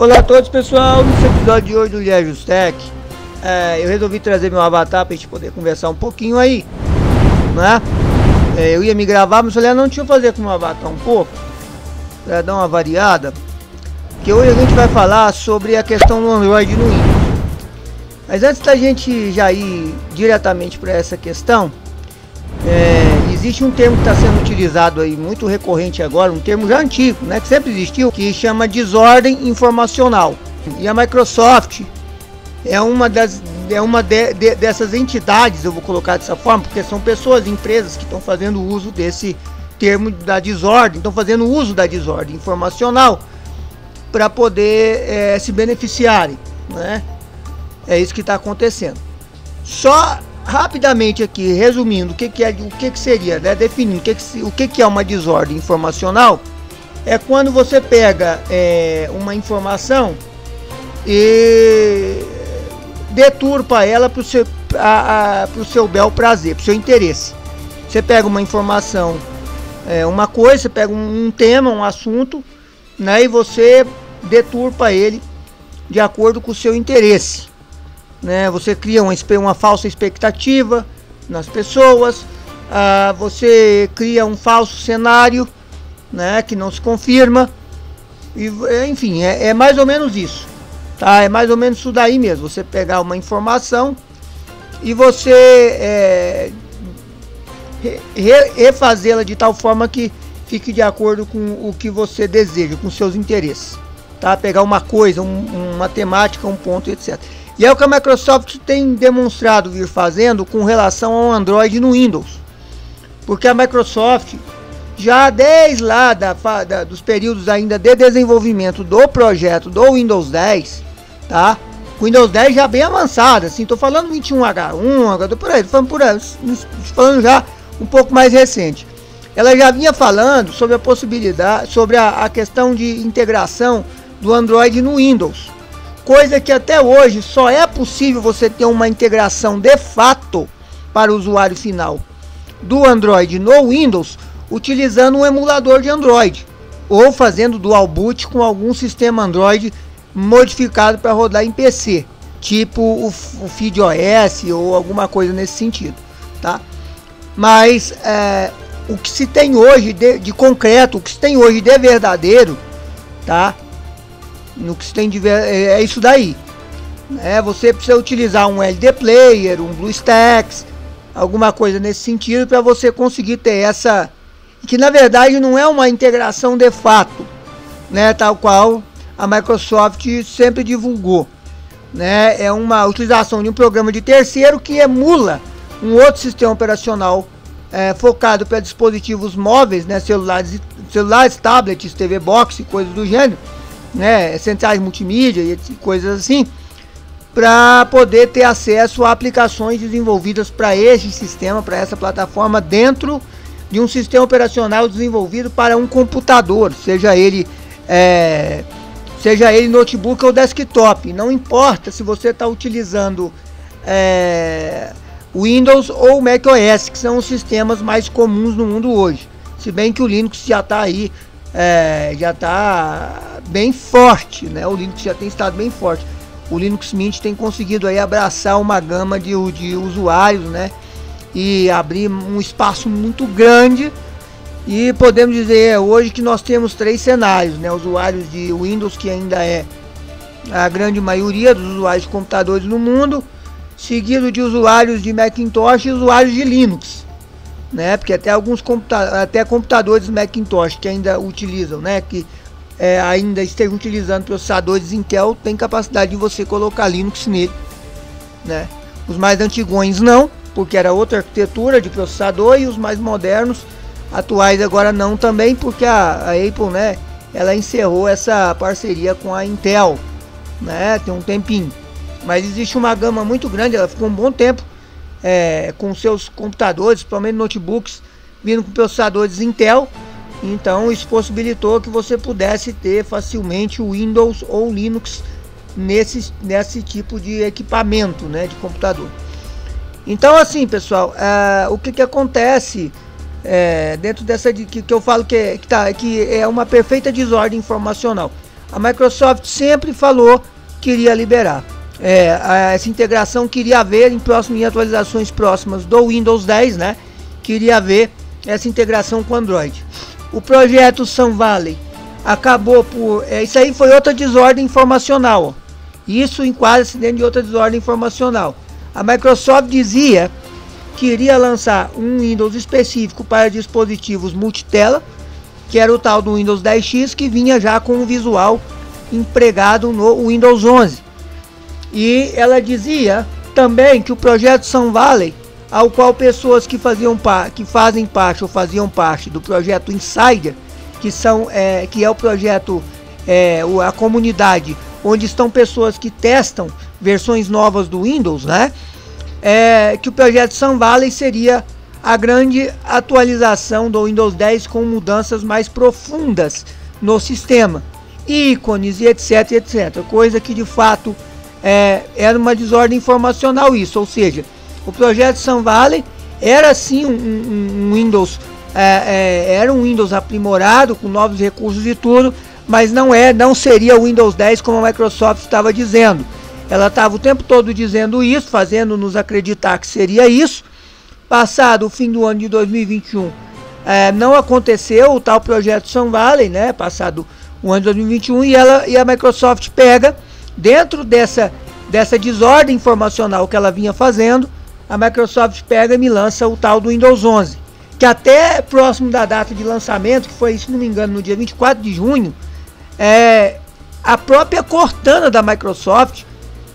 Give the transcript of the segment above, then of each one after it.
Olá a todos, pessoal. Nesse episódio de hoje do Liajustec, eu resolvi trazer meu avatar para a gente poder conversar um pouquinho aí, né? Eu ia me gravar, mas falei, não, deixa eu fazer com o meu avatar um pouco, para dar uma variada, que hoje a gente vai falar sobre a questão do Android no Windows. Mas antes da gente já ir diretamente para essa questão, existe um termo que está sendo utilizado aí, muito recorrente agora, um termo já antigo, né, que sempre existiu, que chama desordem informacional. E a Microsoft é uma dessas entidades, eu vou colocar dessa forma, porque são pessoas, empresas que estão fazendo uso desse termo da desordem, estão fazendo uso da desordem informacional para poder se beneficiarem, né? É isso que está acontecendo. Só rapidamente aqui, resumindo, o que seria, né? Definindo o que é uma desordem informacional, é quando você pega uma informação e deturpa ela para o seu bel prazer, para o seu interesse. Você pega uma informação, uma coisa, você pega um tema, um assunto, né? E você deturpa ele de acordo com o seu interesse. Né, você cria uma falsa expectativa nas pessoas, você cria um falso cenário, né, que não se confirma, e, enfim, é mais ou menos isso, tá? É mais ou menos isso daí mesmo, você pegar uma informação e você refazê-la de tal forma que fique de acordo com o que você deseja, com seus interesses, tá? Pegar uma coisa, uma temática, um ponto, etc. E é o que a Microsoft tem demonstrado vir fazendo com relação ao Android no Windows. Porque a Microsoft, já desde lá dos períodos ainda de desenvolvimento do projeto do Windows 10, tá? O Windows 10 já bem avançado, assim, tô falando 21H1, por aí, falando já um pouco mais recente. Ela já vinha falando sobre a possibilidade, sobre a questão de integração do Android no Windows. Coisa que até hoje só é possível você ter uma integração de fato para o usuário final do Android no Windows utilizando um emulador de Android ou fazendo dual boot com algum sistema Android modificado para rodar em PC, tipo o FeedOS ou alguma coisa nesse sentido, tá? Mas o que se tem hoje de concreto, o que se tem hoje de verdadeiro, tá? No que se tem de ver, é isso daí, né? Você precisa utilizar um LD Player, um BlueStacks, alguma coisa nesse sentido para você conseguir ter essa, que na verdade não é uma integração de fato, né? Tal qual a Microsoft sempre divulgou, né? É uma utilização de um programa de terceiro que emula um outro sistema operacional focado para dispositivos móveis, né? Celulares, tablets, TV Box e coisas do gênero, né, centrais multimídia e coisas assim, para poder ter acesso a aplicações desenvolvidas para esse sistema, para essa plataforma, dentro de um sistema operacional desenvolvido para um computador, seja ele notebook ou desktop. Não importa se você está utilizando Windows ou macOS, que são os sistemas mais comuns no mundo hoje, se bem que o Linux já está aí, já está bem forte, né? O Linux já tem estado bem forte. O Linux Mint tem conseguido aí abraçar uma gama de usuários, né? E abrir um espaço muito grande. E podemos dizer hoje que nós temos 3 cenários, né? Usuários de Windows, que ainda é a grande maioria dos usuários de computadores no mundo, seguido de usuários de Macintosh e usuários de Linux, né? Porque até alguns computadores Macintosh que ainda utilizam, né? Que ainda estejam utilizando processadores Intel, tem capacidade de você colocar Linux nele, né? Os mais antigões não, porque era outra arquitetura de processador, e os mais modernos, atuais, agora não também, porque a Apple, né, ela encerrou essa parceria com a Intel, né? Tem um tempinho, mas existe uma gama muito grande. Ela ficou um bom tempo com seus computadores, principalmente notebooks, vindo com processadores Intel. Então isso possibilitou que você pudesse ter facilmente o Windows ou Linux nesse tipo de equipamento, né, de computador. Então, assim, pessoal, o que acontece dentro dessa que eu falo que é uma perfeita desordem informacional. a Microsoft sempre falou que iria liberar. Essa integração queria haver em atualizações próximas do Windows 10, né? Queria haver essa integração com Android. O projeto Sun Valley acabou por... isso aí foi outra desordem informacional. Ó. Isso enquadra-se dentro de outra desordem informacional. A Microsoft dizia que iria lançar um Windows específico para dispositivos multitela, que era o tal do Windows 10X, que vinha já com o visual empregado no Windows 11. E ela dizia também que o projeto Sun Valley, ao qual pessoas que fazem parte ou faziam parte do projeto Insider, que é o projeto, a comunidade onde estão pessoas que testam versões novas do Windows, né? Que o projeto Sun Valley seria a grande atualização do Windows 10 com mudanças mais profundas no sistema, ícones e etc, etc. Coisa que de fato era uma desordem informacional isso, ou seja, o projeto Sun Valley era sim um Windows, era um Windows aprimorado com novos recursos e tudo, mas não seria o Windows 10 como a Microsoft estava dizendo. Ela estava o tempo todo dizendo isso, fazendo-nos acreditar que seria isso. Passado o fim do ano de 2021, não aconteceu o tal projeto Sun Valley, né? Passado o ano de 2021, e a Microsoft pega, dentro dessa desordem informacional que ela vinha fazendo, a Microsoft pega e me lança o tal do Windows 11, que até próximo da data de lançamento, que foi, se não me engano, no dia 24 de junho, a própria Cortana da Microsoft,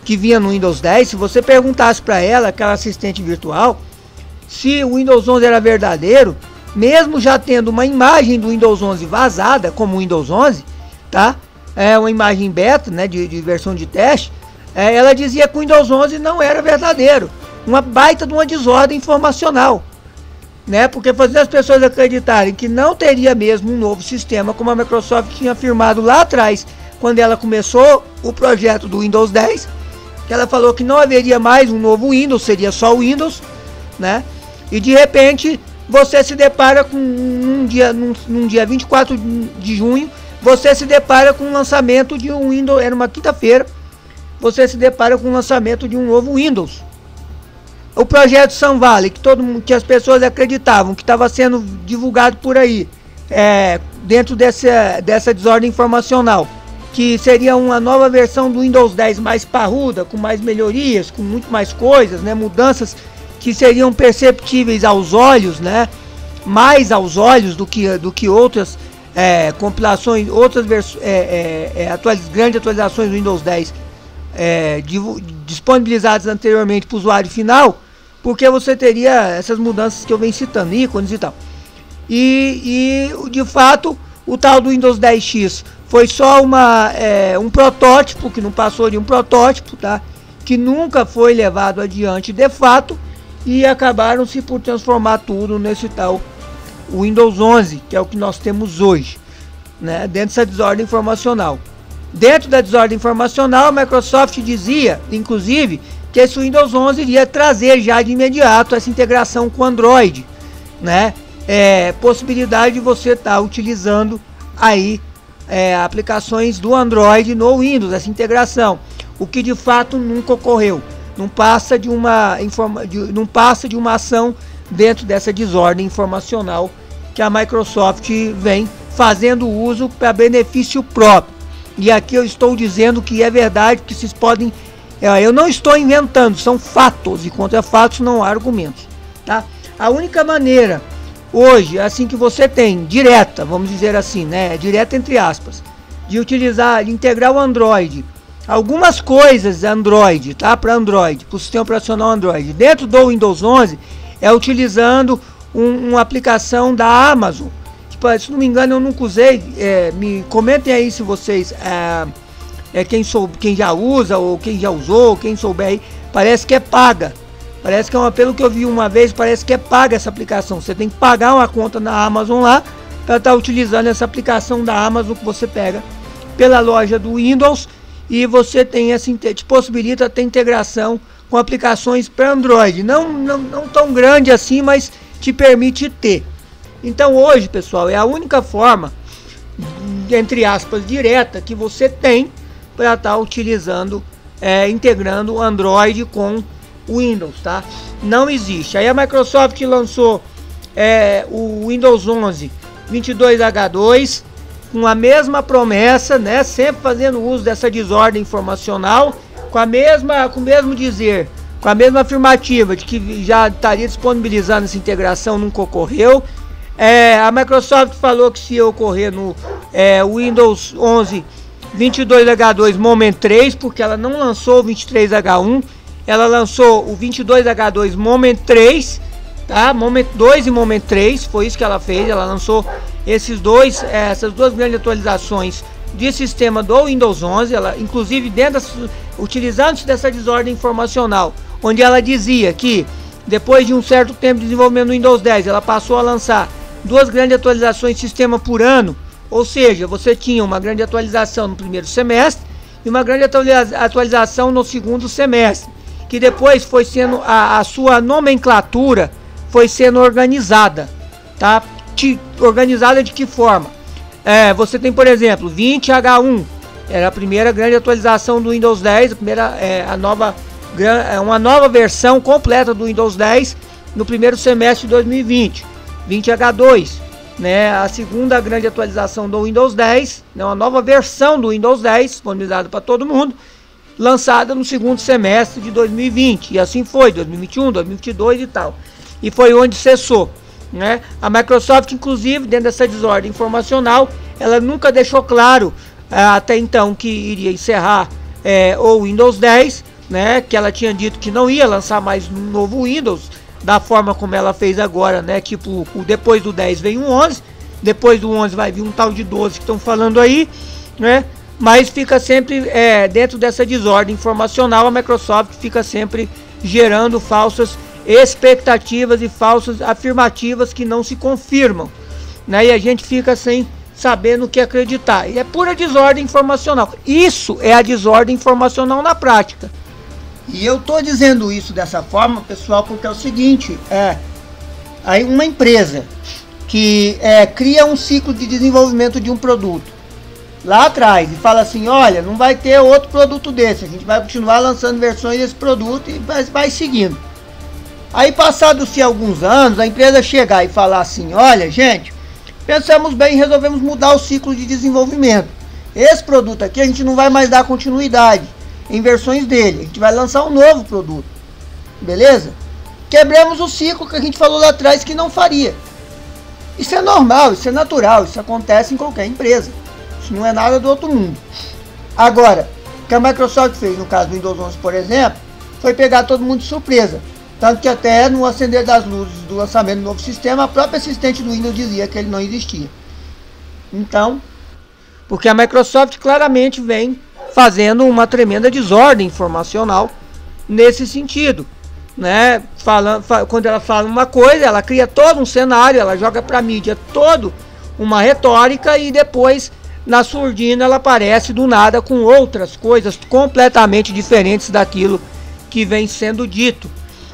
que vinha no Windows 10, se você perguntasse para ela, aquela assistente virtual, se o Windows 11 era verdadeiro, mesmo já tendo uma imagem do Windows 11 vazada, como o Windows 11, tá? Uma imagem beta, né, de versão de teste, ela dizia que o Windows 11 não era verdadeiro, uma baita de uma desordem informacional, né? Porque fazendo as pessoas acreditarem que não teria mesmo um novo sistema, como a Microsoft tinha afirmado lá atrás, quando ela começou o projeto do Windows 10, que ela falou que não haveria mais um novo Windows, seria só o Windows, né? E de repente você se depara com num dia 24 de junho, você se depara com o lançamento de um Windows, era uma quinta-feira, você se depara com o lançamento de um novo Windows. O projeto Sun Valley, que as pessoas acreditavam que estava sendo divulgado por aí, dentro dessa desordem informacional, que seria uma nova versão do Windows 10 mais parruda, com mais melhorias, com muito mais coisas, né, mudanças que seriam perceptíveis aos olhos, né, mais aos olhos do que outras compilações, outras grandes atualizações do Windows 10 disponibilizadas anteriormente para o usuário final, porque você teria essas mudanças que eu venho citando, ícones e tal. E de fato, o tal do Windows 10X foi só um protótipo, que não passou de um protótipo, tá? Que nunca foi levado adiante de fato, e acabaram-se por transformar tudo nesse tal Windows 11, que é o que nós temos hoje, né? Dentro dessa desordem informacional. Dentro da desordem informacional, a Microsoft dizia, inclusive, que esse Windows 11 iria trazer já de imediato essa integração com Android, né? Possibilidade de você estar utilizando aí aplicações do Android no Windows, essa integração, o que de fato nunca ocorreu. Não passa de uma ação dentro dessa desordem informacional que a Microsoft vem fazendo uso para benefício próprio. E aqui eu estou dizendo que é verdade, que vocês podem... eu não estou inventando, são fatos, e contra fatos não há argumentos, tá? A única maneira hoje, assim, que você tem direta, vamos dizer assim, né, direta entre aspas, de integrar o Android, algumas coisas Android, tá, para Android, para o sistema operacional Android, dentro do Windows 11, é utilizando uma aplicação da Amazon, que, se não me engano, eu nunca usei, me comentem aí se vocês, quem já usa, ou quem já usou, quem souber aí, parece que é paga. Parece que pelo que eu vi uma vez, parece que é paga essa aplicação. Você tem que pagar uma conta na Amazon lá para estar utilizando essa aplicação da Amazon que você pega pela loja do Windows, e você te possibilita ter integração com aplicações para Android. Não tão grande assim, mas te permite ter. Então hoje, pessoal, é a única forma entre aspas, direta que você tem para estar utilizando, integrando o Android com o Windows, tá? Não existe. Aí a Microsoft lançou o Windows 11 22H2 com a mesma promessa, né? Sempre fazendo uso dessa desordem informacional, com o mesmo dizer, com a mesma afirmativa de que já estaria disponibilizando essa integração, nunca ocorreu. A Microsoft falou que se ia ocorrer no Windows 11 22H2 Moment 3, porque ela não lançou o 23H1, ela lançou o 22H2 Moment 3, tá? Moment 2 e Moment 3, foi isso que ela fez. Ela lançou essas duas grandes atualizações de sistema do Windows 11, ela, inclusive utilizando-se dessa desordem informacional, onde ela dizia que depois de um certo tempo de desenvolvimento do Windows 10, ela passou a lançar duas grandes atualizações de sistema por ano, ou seja, você tinha uma grande atualização no primeiro semestre e uma grande atualização no segundo semestre, que depois foi sendo a sua nomenclatura foi sendo organizada, tá? Organizada de que forma? Você tem, por exemplo, 20H1, era a primeira grande atualização do Windows 10, uma nova versão completa do Windows 10 no primeiro semestre de 2020. 20H2, né, a segunda grande atualização do Windows 10, né, uma nova versão do Windows 10 disponibilizada para todo mundo, lançada no segundo semestre de 2020, e assim foi, 2021, 2022 e tal, e foi onde cessou, né? A Microsoft, inclusive, dentro dessa desordem informacional, ela nunca deixou claro até então que iria encerrar o Windows 10, né, que ela tinha dito que não ia lançar mais um novo Windows da forma como ela fez agora, né? Tipo, depois do 10 vem um 11, depois do 11 vai vir um tal de 12 que estão falando aí, né? Mas fica sempre dentro dessa desordem informacional, a Microsoft fica sempre gerando falsas expectativas e falsas afirmativas que não se confirmam, né? E a gente fica sem saber no que acreditar. E é pura desordem informacional. Isso é a desordem informacional na prática. E eu tô dizendo isso dessa forma, pessoal, porque é o seguinte, aí uma empresa que cria um ciclo de desenvolvimento de um produto lá atrás e fala assim, olha, não vai ter outro produto desse, a gente vai continuar lançando versões desse produto e vai seguindo. Aí passados-se alguns anos, a empresa chegar e falar assim, olha, gente, pensamos bem e resolvemos mudar o ciclo de desenvolvimento. Esse produto aqui a gente não vai mais dar continuidade em versões dele, a gente vai lançar um novo produto, beleza? Quebramos o ciclo que a gente falou lá atrás que não faria. Isso é normal, isso é natural, isso acontece em qualquer empresa, isso não é nada do outro mundo. Agora, o que a Microsoft fez no caso do Windows 11, por exemplo, foi pegar todo mundo de surpresa, tanto que até no acender das luzes do lançamento do novo sistema, a própria assistente do Windows dizia que ele não existia. Então, porque a Microsoft claramente vem fazendo uma tremenda desordem informacional nesse sentido, né? Quando ela fala uma coisa, ela cria todo um cenário, ela joga para a mídia toda uma retórica e depois na surdina ela aparece do nada com outras coisas completamente diferentes daquilo que vem sendo dito.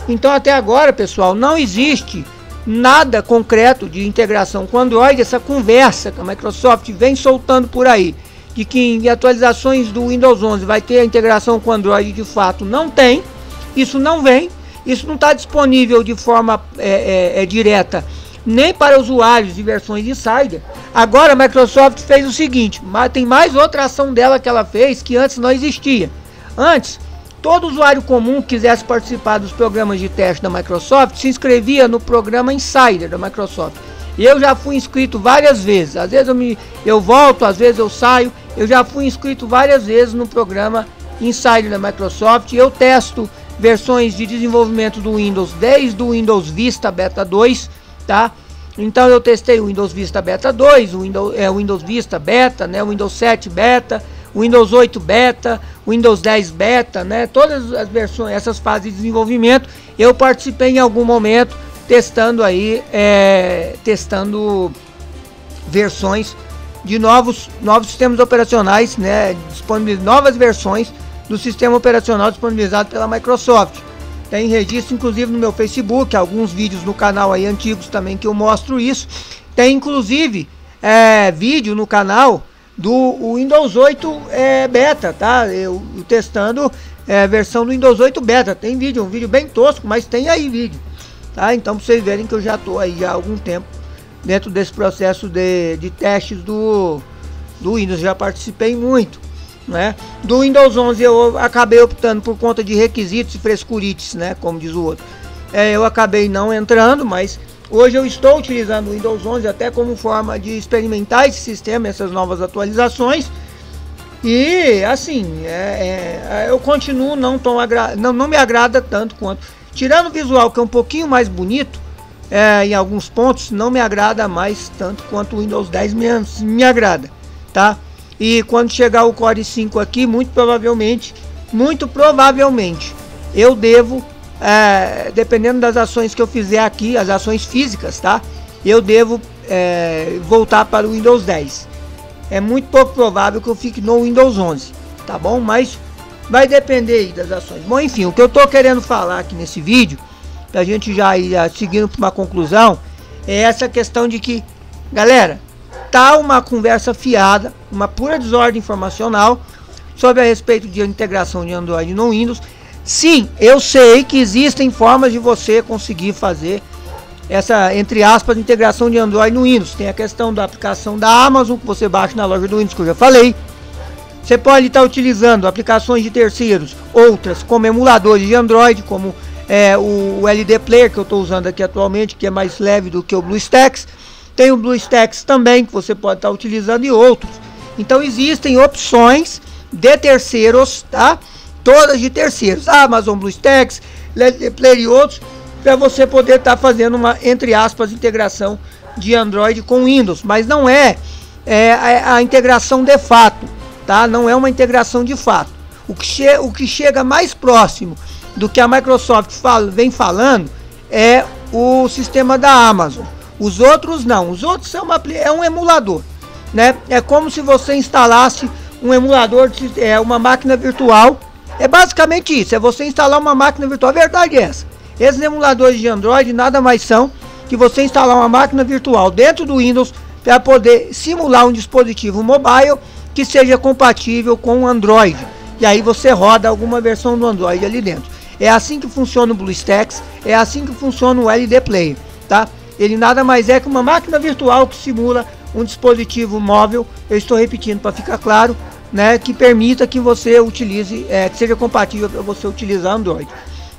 Então até agora, pessoal, não existe nada concreto de integração com Android. Essa conversa que a Microsoft vem soltando por aí de que em atualizações do Windows 11 vai ter a integração com Android, de fato não tem, isso não vem, isso não está disponível de forma direta nem para usuários de versões Insider. Agora a Microsoft fez o seguinte, tem mais outra ação dela que ela fez que antes não existia. Antes, todo usuário comum que quisesse participar dos programas de teste da Microsoft se inscrevia no programa Insider da Microsoft. Eu já fui inscrito várias vezes, às vezes eu volto, às vezes eu saio. Eu já fui inscrito várias vezes no programa Insider da Microsoft. Eu testo versões de desenvolvimento do Windows desde o Windows Vista Beta 2, tá? Então eu testei o Windows Vista Beta 2, o Windows Vista Beta, né? O Windows 7 Beta, o Windows 8 Beta, o Windows 10 Beta, né? Todas as versões, essas fases de desenvolvimento, eu participei em algum momento testando aí, testando versões de novos sistemas operacionais, né, novas versões do sistema operacional disponibilizado pela Microsoft. Tem registro inclusive no meu Facebook, alguns vídeos no canal aí antigos também que eu mostro isso. Tem inclusive vídeo no canal do Windows 8 Beta, tá? Eu testando a versão do Windows 8 Beta. Tem vídeo, um vídeo bem tosco, mas tem aí vídeo, tá? Então, pra vocês verem que eu já tô aí já há algum tempo dentro desse processo de testes do Windows. Já participei muito, né? Do Windows 11 eu acabei optando por conta de requisitos e frescurites, né? Como diz o outro. Eu acabei não entrando, mas hoje eu estou utilizando o Windows 11 até como forma de experimentar esse sistema, essas novas atualizações. E assim, eu continuo não me agrada tanto quanto, tirando o visual que é um pouquinho mais bonito, em alguns pontos não me agrada mais tanto quanto o Windows 10 me agrada, tá? E quando chegar o Core 5 aqui, muito provavelmente eu devo, dependendo das ações que eu fizer aqui, as ações físicas, tá? Eu devo voltar para o Windows 10. É muito pouco provável que eu fique no Windows 11, tá bom? Mas vai depender aí das ações. Bom, enfim, o que eu tô querendo falar aqui nesse vídeo, pra gente já ir seguindo para uma conclusão, é essa questão de que, galera, tá uma conversa fiada, uma pura desordem informacional sobre a respeito de integração de Android no Windows. Sim, eu sei que existem formas de você conseguir fazer essa, entre aspas, integração de Android no Windows. Tem a questão da aplicação da Amazon, que você baixa na loja do Windows, que eu já falei. Você pode estar utilizando aplicações de terceiros, outras como emuladores de Android, como o LD Player, que eu estou usando aqui atualmente, que é mais leve do que o BlueStacks. Tem o BlueStacks também, que você pode estar utilizando, e outros. Então existem opções de terceiros, tá? Todas de terceiros, Amazon, BlueStacks, LD Player e outros, para você poder estar fazendo uma, entre aspas, integração de Android com Windows. Mas não é a integração de fato, tá? Não é uma integração de fato. O que chega mais próximo do que a Microsoft vem falando é o sistema da Amazon. Os outros não. Os outros são um emulador, né? É como se você instalasse um emulador, uma máquina virtual. É basicamente isso. É você instalar uma máquina virtual. A verdade é essa. Esses emuladores de Android nada mais são que você instalar uma máquina virtual dentro do Windows para poder simular um dispositivo mobile que seja compatível com o Android. E aí você roda alguma versão do Android ali dentro. É assim que funciona o BlueStacks, é assim que funciona o LD Player, tá? Ele nada mais é que uma máquina virtual que simula um dispositivo móvel, eu estou repetindo para ficar claro, né, que permita que você utilize, que seja compatível para você utilizar Android.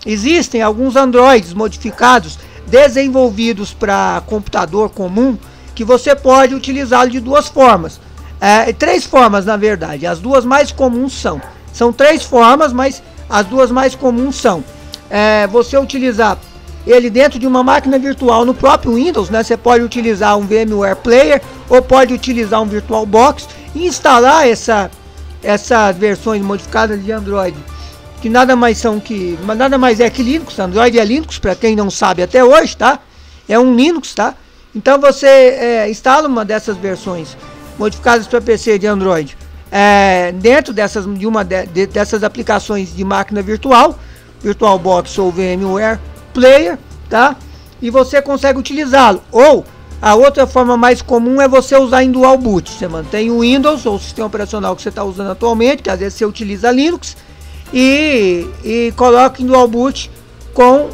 Existem alguns Androids modificados, desenvolvidos para computador comum, que você pode utilizá-lo de duas formas. Três formas, na verdade. As duas mais comuns são três formas, mas as duas mais comuns são você utilizar ele dentro de uma máquina virtual no próprio Windows, né? Você pode utilizar um VMware Player ou pode utilizar um VirtualBox e instalar essas versões modificadas de Android, que nada mais é que Linux. Android é Linux, para quem não sabe até hoje, tá? É um Linux, tá? Então você instala uma dessas versões modificadas para PC de Android dentro dessas aplicações de máquina virtual, VirtualBox ou VMware Player, tá? E você consegue utilizá-lo. Ou a outra forma mais comum é você usar em dual boot. Você mantém o Windows ou o sistema operacional que você está usando atualmente, que às vezes você utiliza Linux, e coloca em dual boot com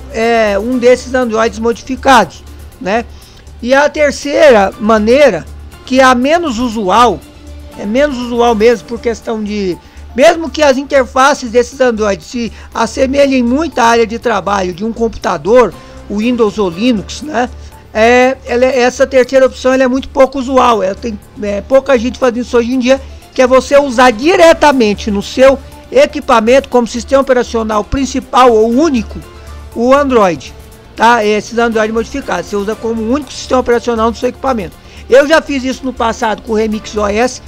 um desses Androids modificados, né? E a terceira maneira, que é a menos usual, mesmo por questão de, mesmo que as interfaces desses Androids se assemelhem muito à área de trabalho de um computador, o Windows ou Linux, né? Essa terceira opção ela é muito pouco usual. Tem pouca gente fazendo isso hoje em dia, que é você usar diretamente no seu equipamento como sistema operacional principal ou único o Android, tá? Esses Android modificados, você usa como único sistema operacional no seu equipamento. Eu já fiz isso no passado com o Remix OS,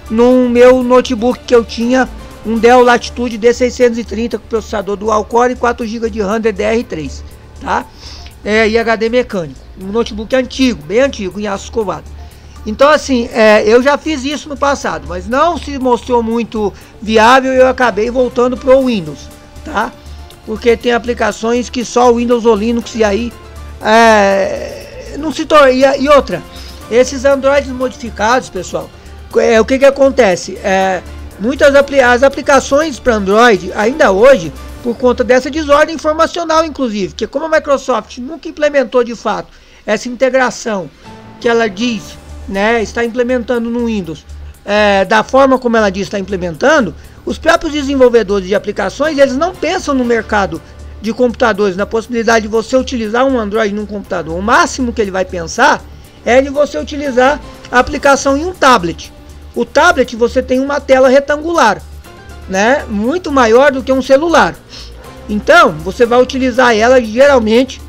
no meu notebook que eu tinha, um Dell Latitude D630 com processador dual core e 4 GB de RAM DDR3, tá? E HD mecânico, um notebook antigo, bem antigo, em aço escovado. Então assim, eu já fiz isso no passado, mas não se mostrou muito viável e eu acabei voltando para o Windows, tá? Porque tem aplicações que só o Windows ou Linux, e aí não se torna. E outra, esses Androids modificados, pessoal, o que acontece? Muitas as aplicações para Android, ainda hoje, por conta dessa desordem informacional, inclusive, que como a Microsoft nunca implementou de fato essa integração que ela diz, né, está implementando no Windows, da forma como ela diz está implementando, os próprios desenvolvedores de aplicações, eles não pensam no mercado de computadores, na possibilidade de você utilizar um Android num computador. O máximo que ele vai pensar é de você utilizar a aplicação em um tablet. O tablet você tem uma tela retangular, né, muito maior do que um celular. Então você vai utilizar ela geralmente,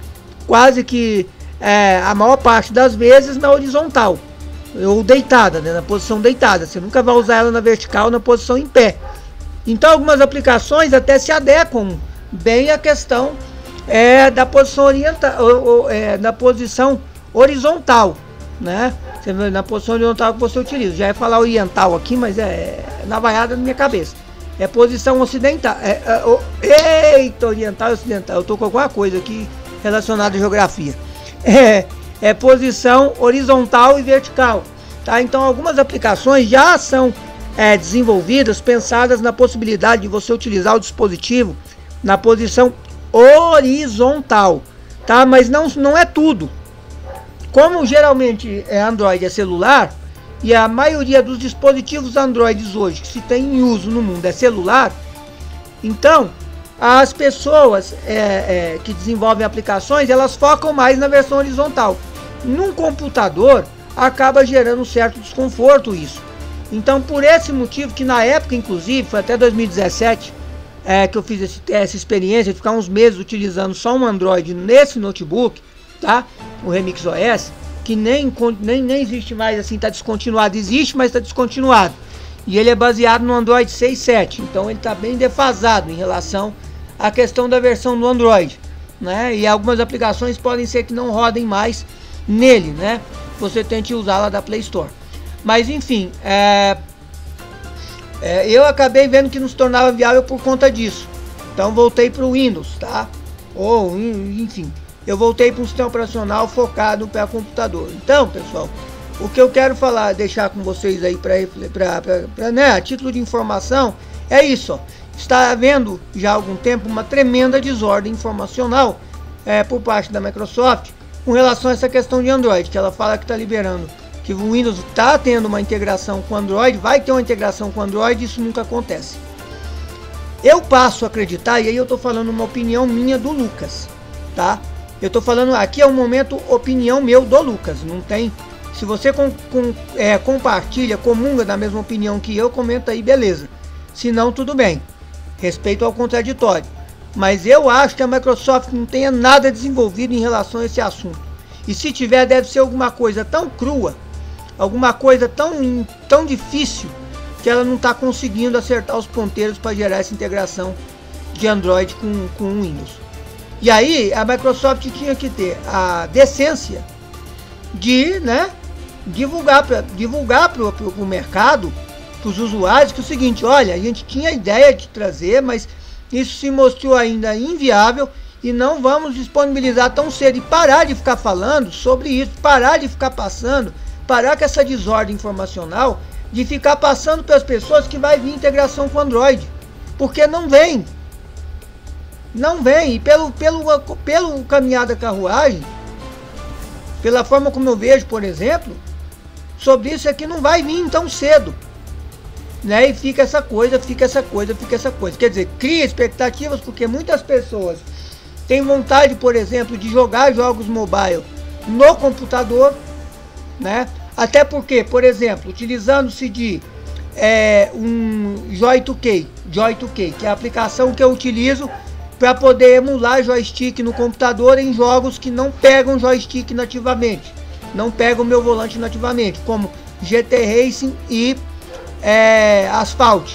quase que a maior parte das vezes, na horizontal ou deitada, né, na posição deitada. Você nunca vai usar ela na vertical, na posição em pé. Então algumas aplicações até se adequam bem à questão da posição na posição horizontal, né? Na posição horizontal que você utiliza. Já ia falar oriental aqui, mas na vaiada na minha cabeça. É posição ocidental. Eita, oriental e ocidental. Eu tô com alguma coisa aqui relacionada à geografia. É posição horizontal e vertical, tá? Então algumas aplicações já são desenvolvidas, pensadas na possibilidade de você utilizar o dispositivo na posição horizontal, tá? Mas não é tudo. Como geralmente Android é celular, e a maioria dos dispositivos Androids hoje que se tem em uso no mundo é celular, então as pessoas que desenvolvem aplicações, elas focam mais na versão horizontal. Num computador acaba gerando um certo desconforto isso. Então por esse motivo que na época, inclusive, foi até 2017 que eu fiz essa experiência de ficar uns meses utilizando só um Android nesse notebook, tá? O Remix OS, que nem existe mais, assim, tá descontinuado. Existe, mas está descontinuado. E ele é baseado no Android 6.7, então ele está bem defasado em relação à questão da versão do Android, né? E algumas aplicações podem ser que não rodem mais nele, né? Você tente usá-la da Play Store. Mas enfim, eu acabei vendo que não se tornava viável por conta disso. Então voltei para o Windows, tá? Ou enfim, eu voltei para um sistema operacional focado para computador. Então, pessoal, o que eu quero falar, deixar com vocês aí né, a título de informação, é isso, ó. Está havendo já há algum tempo uma tremenda desordem informacional por parte da Microsoft com relação a essa questão de Android, que ela fala que está liberando, que o Windows está tendo uma integração com Android, vai ter uma integração com Android, isso nunca acontece. Eu passo a acreditar, e aí eu estou falando uma opinião minha do Lucas, tá? Eu estou falando, aqui é um momento opinião meu do Lucas, não tem... Se você compartilha, comunga da mesma opinião que eu, comenta aí, beleza. Se não, tudo bem. Respeito ao contraditório. Mas eu acho que a Microsoft não tenha nada desenvolvido em relação a esse assunto. E se tiver, deve ser alguma coisa tão crua, alguma coisa tão difícil, que ela não está conseguindo acertar os ponteiros para gerar essa integração de Android com o Windows. E aí a Microsoft tinha que ter a decência de, né, divulgar para o mercado, para os usuários, que é o seguinte: olha, a gente tinha a ideia de trazer, mas isso se mostrou ainda inviável e não vamos disponibilizar tão cedo, e parar de ficar falando sobre isso, parar de ficar passando, parar com essa desordem informacional, de ficar passando para as pessoas que vai vir integração com Android, porque não vem, e pelo caminhar da carruagem, pela forma como eu vejo, por exemplo, sobre isso aqui não vai vir tão cedo, né? E fica essa coisa. Quer dizer, cria expectativas, porque muitas pessoas têm vontade, por exemplo, de jogar jogos mobile no computador, né? Até porque, por exemplo, utilizando-se de um Joy2K, que é a aplicação que eu utilizo para poder emular joystick no computador em jogos que não pegam joystick nativamente, não pegam o meu volante nativamente, como GT Racing e Asphalt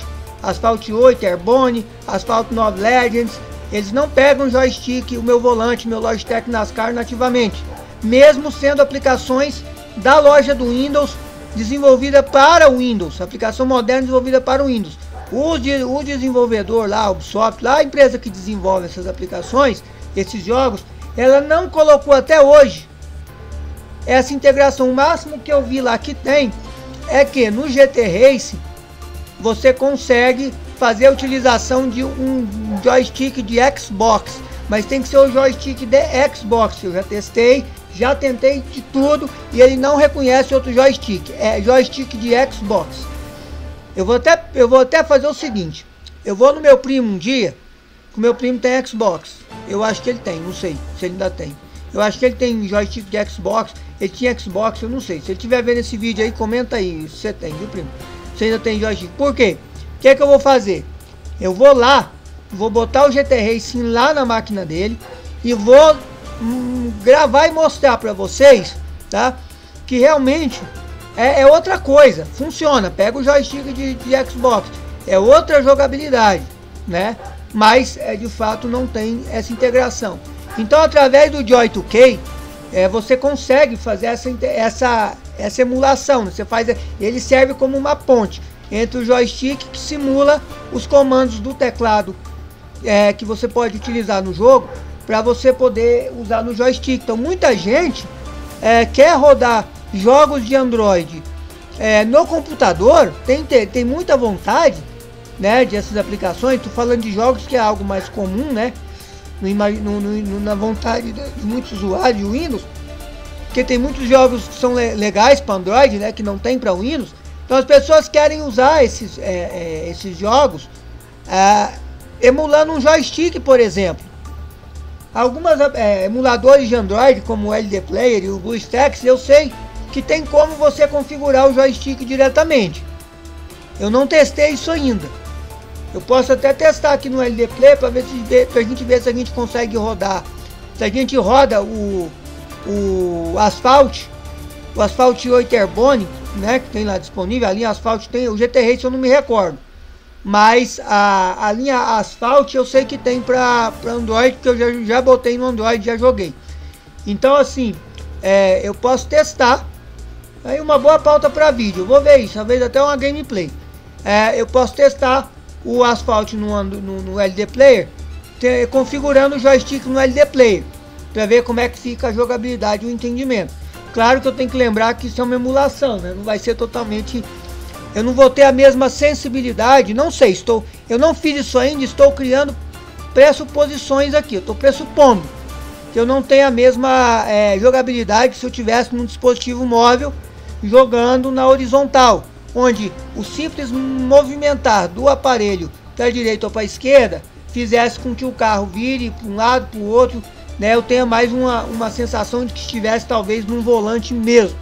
8, Airborne, Asphalt 9 Legends. Eles não pegam joystick, o meu volante, meu Logitech NASCAR nativamente, mesmo sendo aplicações da loja do Windows, desenvolvida para o Windows, aplicação moderna desenvolvida para o Windows. O desenvolvedor lá, a Ubisoft, lá a empresa que desenvolve essas aplicações, esses jogos, ela não colocou até hoje essa integração. O máximo que eu vi lá que tem é que no GT Race você consegue fazer a utilização de um joystick de Xbox, mas tem que ser o joystick de Xbox. Eu já testei, já tentei de tudo e ele não reconhece outro joystick, é joystick de Xbox. Eu vou até fazer o seguinte, eu vou no meu primo um dia, que o meu primo tem Xbox, eu acho que ele tem, não sei se ele ainda tem. Eu acho que ele tem joystick de Xbox, ele tinha Xbox, eu não sei. Se ele estiver vendo esse vídeo aí, comenta aí se você tem, viu, primo? Você ainda tem joystick. Por quê? O que é que eu vou fazer? Eu vou lá, vou botar o GT Racing lá na máquina dele e vou gravar e mostrar pra vocês, tá? Que realmente é outra coisa, funciona. Pega o joystick de Xbox, é outra jogabilidade, né? Mas de fato não tem essa integração. Então, através do Joy2K, você consegue fazer essa emulação. Né? Ele serve como uma ponte entre o joystick, que simula os comandos do teclado que você pode utilizar no jogo, para você poder usar no joystick. Então, muita gente quer rodar jogos de Android no computador, tem muita vontade, né, dessas aplicações. Estou falando de jogos que é algo mais comum, né? Na vontade de muitos usuários de Windows, porque tem muitos jogos que são legais para Android, né, que não tem para Windows. Então as pessoas querem usar esses jogos emulando um joystick, por exemplo. Algumas emuladores de Android, como o LD Player e o BlueStacks, eu sei que tem como você configurar o joystick diretamente. Eu não testei isso ainda. Eu posso até testar aqui no LD Play para a gente ver se a gente consegue rodar. Se a gente roda o Asphalt 8 Airborne, né, que tem lá disponível. A linha Asphalt tem, o GT Race eu não me recordo. Mas a linha Asphalt eu sei que tem para Android, porque eu já botei no Android, já joguei. Então assim, eu posso testar. Aí uma boa pauta para vídeo, eu vou ver isso, talvez até uma gameplay. Eu posso testar o Asphalt no LD Player, configurando o joystick no LD Player, para ver como é que fica a jogabilidade e o entendimento. Claro que eu tenho que lembrar que isso é uma emulação, né? Não vai ser totalmente... Eu não vou ter a mesma sensibilidade, não sei, eu não fiz isso ainda, estou criando pressuposições aqui, eu estou pressupondo que eu não tenho a mesma jogabilidade que se eu tivesse num dispositivo móvel jogando na horizontal, onde o simples movimentar do aparelho para a direita ou para a esquerda fizesse com que o carro vire para um lado, para o outro, né? Eu tenha mais uma sensação de que estivesse talvez num volante mesmo,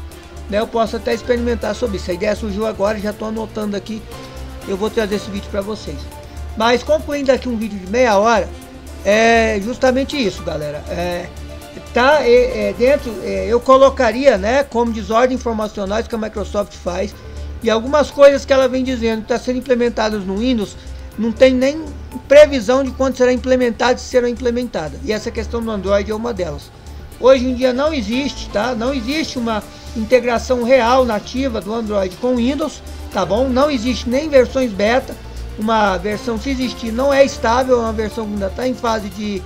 né? Eu posso até experimentar sobre isso. A ideia surgiu agora, já estou anotando aqui, eu vou trazer esse vídeo para vocês. Mas concluindo aqui um vídeo de meia hora, é justamente isso, galera. Eu colocaria, né, como desordem informacionais que a Microsoft faz, e algumas coisas que ela vem dizendo que está sendo implementadas no Windows, não tem nem previsão de quando será implementada e se serão implementadas. E essa questão do Android é uma delas. Hoje em dia não existe, tá? Não existe uma integração real nativa do Android com o Windows, tá bom? Não existe nem versões beta. Uma versão, se existir, não é estável, é uma versão que ainda está em fase de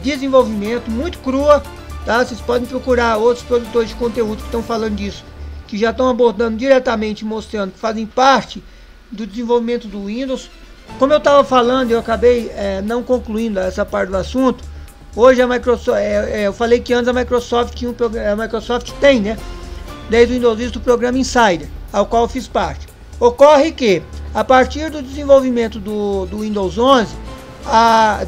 desenvolvimento, muito crua, tá? Vocês podem procurar outros produtores de conteúdo que estão falando disso, que já estão abordando diretamente, mostrando que fazem parte do desenvolvimento do Windows. Como eu estava falando, eu acabei não concluindo essa parte do assunto. Hoje a Microsoft, eu falei que antes a Microsoft tinha a Microsoft tem, né, desde o Windows Vista, o programa Insider, ao qual eu fiz parte. Ocorre que a partir do desenvolvimento do Windows 11,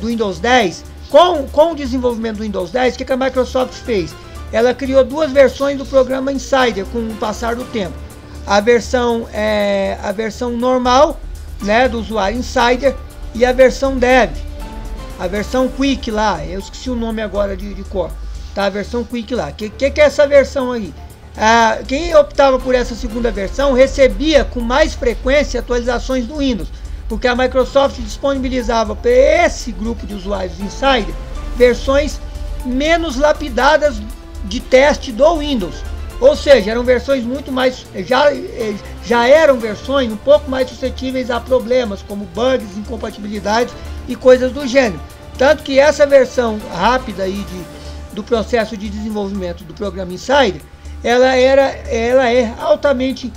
do Windows 10, com o desenvolvimento do Windows 10, o que a Microsoft fez? Ela criou duas versões do programa Insider com o passar do tempo. A versão normal, né, do usuário Insider, e a versão Dev, a versão Quick lá, eu esqueci o nome agora de cor, tá? A versão Quick lá. Que é essa versão aí? Quem optava por essa segunda versão recebia com mais frequência atualizações do Windows, porque a Microsoft disponibilizava para esse grupo de usuários Insider versões menos lapidadas de teste do Windows, ou seja, eram versões muito mais, já eram versões um pouco mais suscetíveis a problemas como bugs, incompatibilidades e coisas do gênero. Tanto que essa versão rápida aí do processo de desenvolvimento do programa Insider, ela é altamente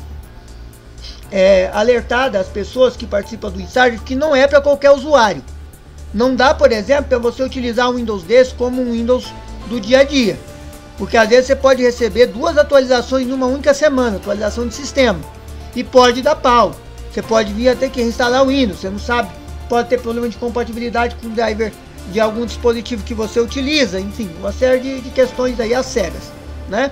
alertada as pessoas que participam do Insider que não é para qualquer usuário. Não dá, por exemplo, para você utilizar um Windows desse como um Windows do dia a dia. Porque às vezes você pode receber 2 atualizações numa única semana, atualização de sistema. E pode dar pau. Você pode vir a ter que reinstalar o Windows, você não sabe. Pode ter problema de compatibilidade com o driver de algum dispositivo que você utiliza. Enfim, uma série de questões aí às cegas, né?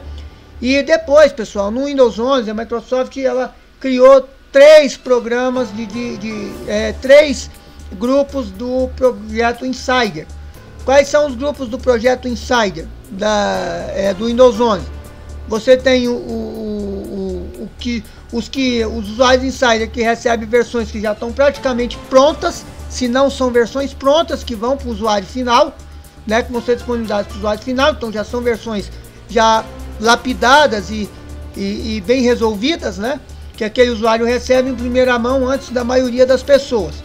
E depois, pessoal, no Windows 11, a Microsoft ela criou 3 programas 3 grupos do projeto Insider. Quais são os grupos do projeto Insider do Windows 11? Você tem os usuários Insider que recebem versões que já estão praticamente prontas, se não são versões prontas que vão para o usuário final, né, que vão ser disponibilizadas para o usuário final, então já são versões já lapidadas e bem resolvidas, né, que aquele usuário recebe em primeira mão antes da maioria das pessoas.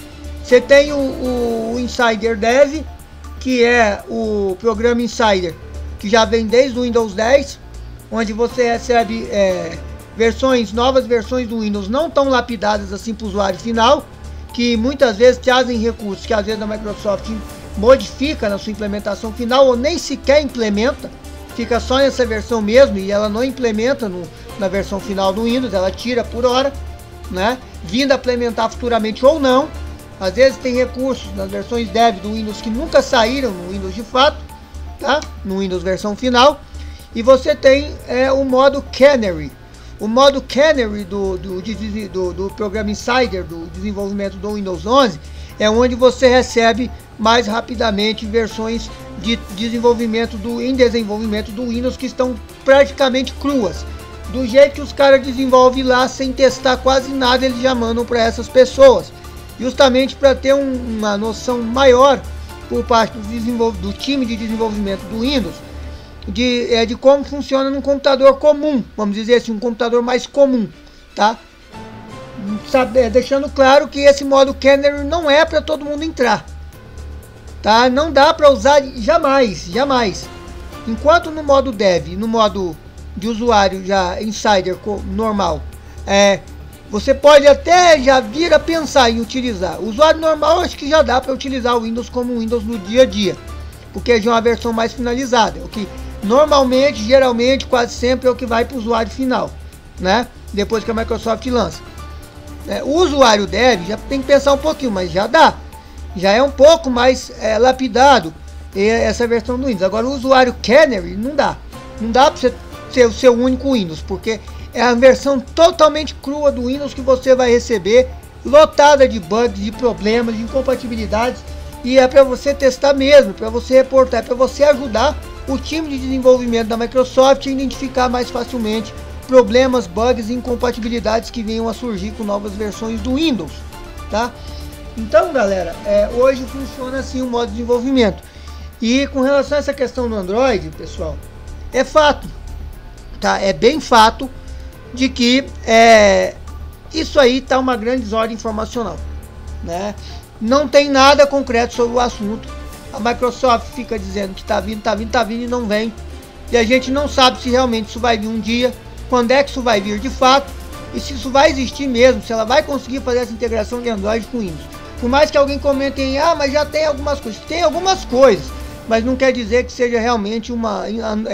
Você tem o Insider Dev, que é o programa Insider, que já vem desde o Windows 10, onde você recebe novas versões do Windows não tão lapidadas assim para o usuário final, que muitas vezes trazem recursos que às vezes a Microsoft modifica na sua implementação final ou nem sequer implementa, fica só nessa versão mesmo e ela não implementa na versão final do Windows, ela tira por hora, né? Vindo a implementar futuramente ou não. Às vezes tem recursos nas versões dev do Windows que nunca saíram no Windows de fato, tá? No Windows versão final. E você tem o modo Canary. O modo Canary do programa Insider, do desenvolvimento do Windows 11, é onde você recebe mais rapidamente versões de desenvolvimento em desenvolvimento do Windows que estão praticamente cruas. Do jeito que os caras desenvolvem lá, sem testar quase nada, eles já mandam para essas pessoas. Justamente para ter uma noção maior por parte do time de desenvolvimento do Windows de como funciona num computador comum, vamos dizer assim, um computador mais comum, tá? Deixando claro que esse modo Canary não é para todo mundo entrar, tá? Não dá para usar jamais. Enquanto no modo Dev, no modo de usuário já Insider normal, você pode até já vir a pensar em utilizar. O usuário normal, acho que já dá para utilizar o Windows como o Windows no dia a dia, porque já é uma versão mais finalizada, o que normalmente, geralmente, quase sempre é o que vai para o usuário final, né? Depois que a Microsoft lança. O usuário Dev já tem que pensar um pouquinho, mas já dá. Já é um pouco mais lapidado essa versão do Windows. Agora o usuário Canary não dá. Não dá para você ser o seu único Windows, porque é a versão totalmente crua do Windows que você vai receber, lotada de bugs, de problemas, de incompatibilidades, e é para você testar mesmo, para você reportar, para você ajudar o time de desenvolvimento da Microsoft a identificar mais facilmente problemas, bugs e incompatibilidades que venham a surgir com novas versões do Windows, tá? Então, galera, hoje funciona assim o modo de desenvolvimento. E com relação a essa questão do Android, pessoal, é fato, tá? É bem fato de que isso aí tá uma grande desordem informacional, né? Não tem nada concreto sobre o assunto. A Microsoft fica dizendo que tá vindo e não vem. E a gente não sabe se realmente isso vai vir um dia, quando é que isso vai vir de fato, e se isso vai existir mesmo, se ela vai conseguir fazer essa integração de Android com Windows. Por mais que alguém comente em, mas já tem algumas coisas. Tem algumas coisas, mas não quer dizer que seja realmente uma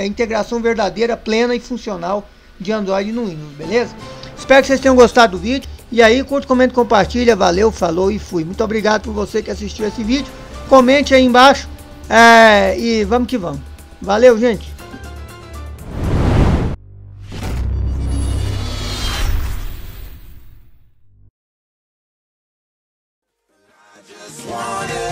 integração verdadeira, plena e funcional de Android no Windows, beleza? Espero que vocês tenham gostado do vídeo. E aí, curte, comenta, compartilha. Valeu, falou e fui. Muito obrigado por você que assistiu esse vídeo. Comente aí embaixo. E vamos que vamos. Valeu, gente. Just wanna